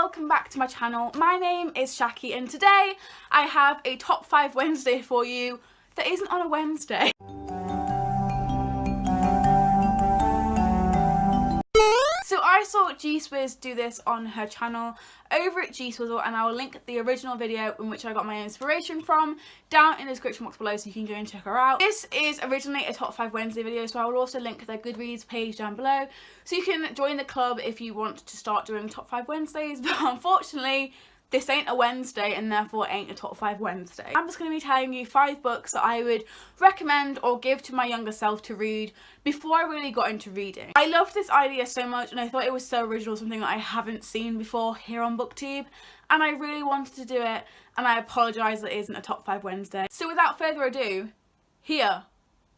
welcome back to my channel. My name is Shaki and today I have a top 5 Wednesday for you that isn't on a Wednesday. So I saw G Swizz do this on her channel over at G Swizzle, and I will link the original video in which I got my inspiration from down in the description box below so you can go and check her out. This is originally a top 5 Wednesday video, so I will also link their Goodreads page down below so you can join the club if you want to start doing top 5 Wednesdays, but unfortunately this ain't a Wednesday and therefore ain't a top 5 Wednesday. I'm just going to be telling you 5 books that I would recommend or give to my younger self to read before I really got into reading. I loved this idea so much and I thought it was so original, something that I haven't seen before here on BookTube, and I really wanted to do it, and I apologise that it isn't a top 5 Wednesday. So without further ado, here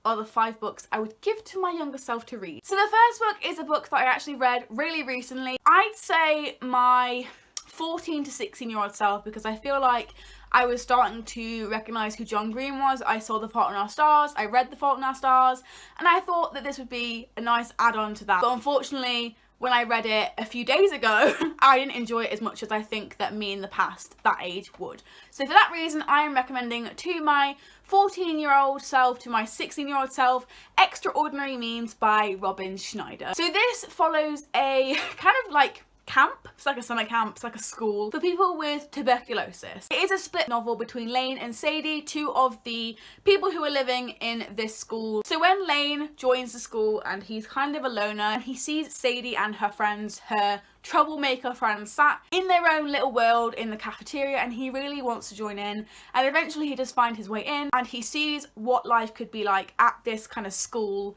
are the 5 books I would give to my younger self to read. So the first book is a book that I actually read really recently. I'd say my 14 to 16-year-old self, because I feel like I was starting to recognise who John Green was. I saw The Fault in Our Stars, I read The Fault in Our Stars, and I thought that this would be a nice add-on to that. But unfortunately, when I read it a few days ago, I didn't enjoy it as much as I think that me in the past, that age, would. So for that reason, I am recommending to my 14-year-old self, to my 16-year-old self, Extraordinary Means by Robin Schneider. So this follows a kind of like camp. It's like a summer camp, it's like a school for people with tuberculosis. It is a split novel between Lane and Sadie, 2 of the people who are living in this school. So when Lane joins the school and he's kind of a loner, and he sees Sadie and her friends, her troublemaker friends, sat in their own little world in the cafeteria, and he really wants to join in, and eventually he does find his way in and he sees what life could be like at this kind of school,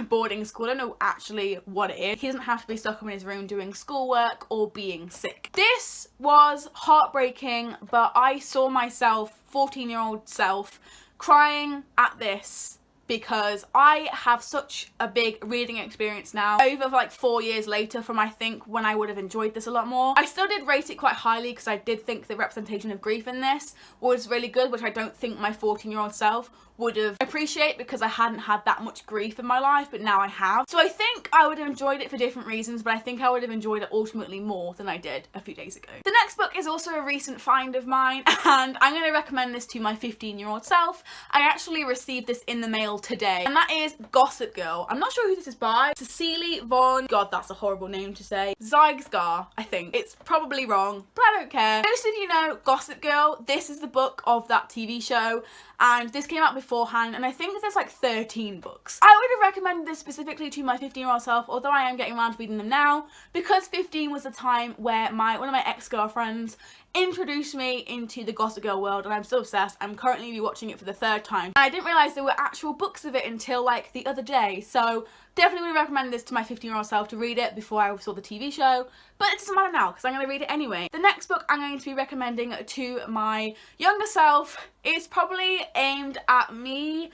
boarding school. I don't know actually what it is. He doesn't have to be stuck in his room doing schoolwork or being sick. This was heartbreaking, but I saw myself, 14-year-old self, crying at this because I have such a big reading experience now, over like 4 years later from I think when I would have enjoyed this a lot more. I still did rate it quite highly because I did think the representation of grief in this was really good, which I don't think my 14-year-old self would have appreciated because I hadn't had that much grief in my life, but now I have. So I think I would have enjoyed it for different reasons, but I think I would have enjoyed it ultimately more than I did a few days ago. The next book is also a recent find of mine, and I'm going to recommend this to my 15-year-old self. I actually received this in the mail today, and that is Gossip Girl. I'm not sure who this is by. Cecily von, God, that's a horrible name to say, Zygsgar, I think. It's probably wrong, but I don't care. Most of you know Gossip Girl. This is the book of that TV show, and this came out beforehand, and I think there's like 13 books. I would have recommended this specifically to my 15-year-old self, although I am getting around to reading them now, because 15 was the time where one of my ex-girlfriends introduced me into the Gossip Girl world, and I'm still obsessed. I'm currently rewatching it for the 3rd time, and I didn't realise there were actual books of it until like the other day, so definitely would recommend this to my 15-year-old self to read it before I saw the TV show, but it doesn't matter now because I'm going to read it anyway. The next book I'm going to be recommending to my younger self is probably aimed at me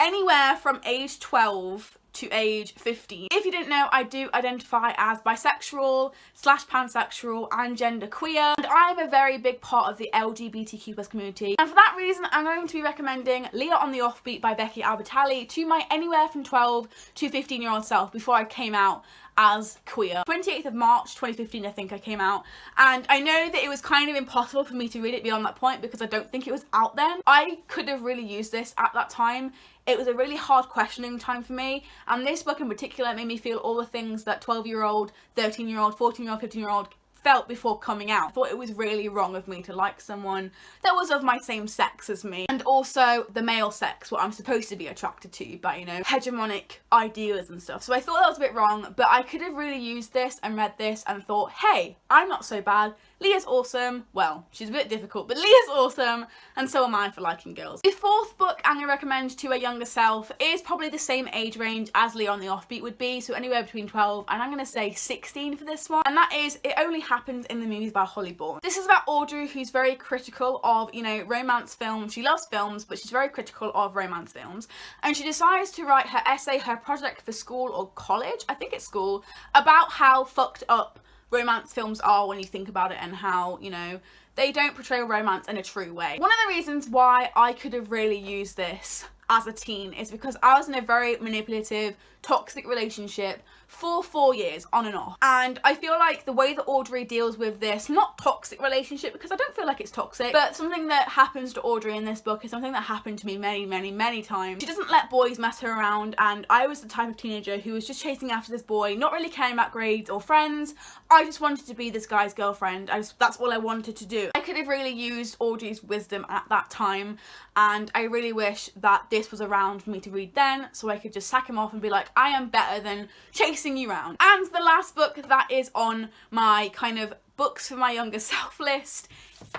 anywhere from age 12 to age 15. If you didn't know, I do identify as bisexual / pansexual and genderqueer, and I'm a very big part of the LGBTQ+ community, and for that reason I'm going to be recommending Leah on the Offbeat by Becky Albertalli to my anywhere from 12 to 15-year-old self before I came out as queer. 28th of March 2015 I think I came out, and I know that it was kind of impossible for me to read it beyond that point because I don't think it was out then. I could have really used this at that time. It was a really hard questioning time for me, and this book in particular made me feel all the things that 12-year-old, 13-year-old, 14-year-old, 15-year-old felt before coming out. I thought it was really wrong of me to like someone that was of my same sex as me, and also the male sex, what I'm supposed to be attracted to by, you know, hegemonic ideas and stuff. So I thought that was a bit wrong, but I could have really used this and read this and thought, hey, I'm not so bad. Leah's awesome. Well, she's a bit difficult, but Leah's awesome, and so am I for liking girls. The 4th book I'm going to recommend to a younger self is probably the same age range as Leah on the Offbeat would be, so anywhere between 12 and I'm going to say 16 for this one, and that is It Only Happens in the Movies by Holly Bourne. This is about Audrey, who's very critical of, you know, romance films. She loves films, but she's very critical of romance films, and she decides to write her essay, her project for school or college, I think it's school, about how fucked up romance films are when you think about it, and how, you know, they don't portray romance in a true way. One of the reasons why I could have really used this as a teen is because I was in a very manipulative, toxic relationship for 4 years on and off. And I feel like the way that Audrey deals with this, not toxic relationship because I don't feel like it's toxic, but something that happens to Audrey in this book is something that happened to me many times. She doesn't let boys mess her around, and I was the type of teenager who was just chasing after this boy, not really caring about grades or friends. I just wanted to be this guy's girlfriend. That's all I wanted to do. I could have really used Audrey's wisdom at that time, and I really wish that this was around for me to read then, so I could just sack him off and be like, I am better than chasing you around. And the last book that is on my kind of books for my younger self list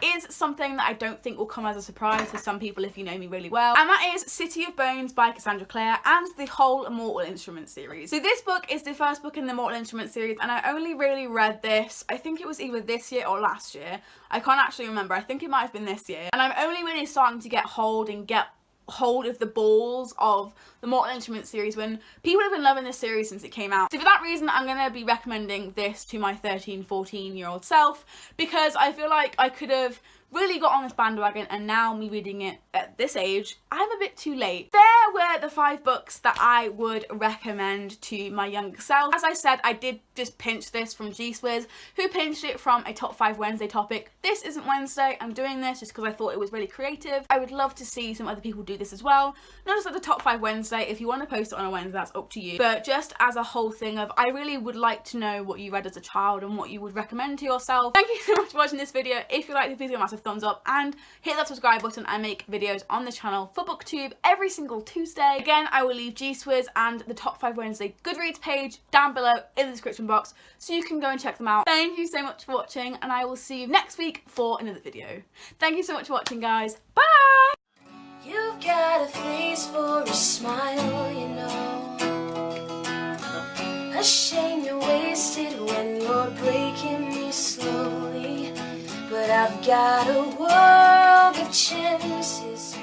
is something that I don't think will come as a surprise to some people if you know me really well, and that is City of Bones by Cassandra Clare and the whole Mortal Instruments series. So this book is the first book in the Mortal Instruments series, and I only really read this, I think it was either this year or last year. I can't actually remember. I think it might have been this year. And I'm only really starting to get hold of the balls of the Mortal Instruments series when people have been loving this series since it came out. So for that reason, I'm going to be recommending this to my 13-14-year-old self, because I feel like I could have really got on this bandwagon, and now me reading it at this age, I'm a bit too late. There were the 5 books that I would recommend to my younger self. As I said, I did just pinch this from G-Swizz, who pinched it from a Top 5 Wednesday topic. This isn't Wednesday, I'm doing this just because I thought it was really creative. I would love to see some other people do this as well. Not just at the Top 5 Wednesday, if you want to post it on a Wednesday, that's up to you. But just as a whole thing of, I really would like to know what you read as a child and what you would recommend to yourself. Thank you so much for watching this video. If you liked it, please give a massive thumbs up and hit that subscribe button. I make videos on this channel for BookTube every single Tuesday. Again, I will leave G-Swizz and the Top 5 Wednesday Goodreads page down below in the description box so you can go and check them out. Thank you so much for watching, and I will see you next week for another video. Thank you so much for watching, guys. Bye! You've got a face for a smile, you know. A shame you're wasted when you're breaking me slowly. But I've got a world of chances.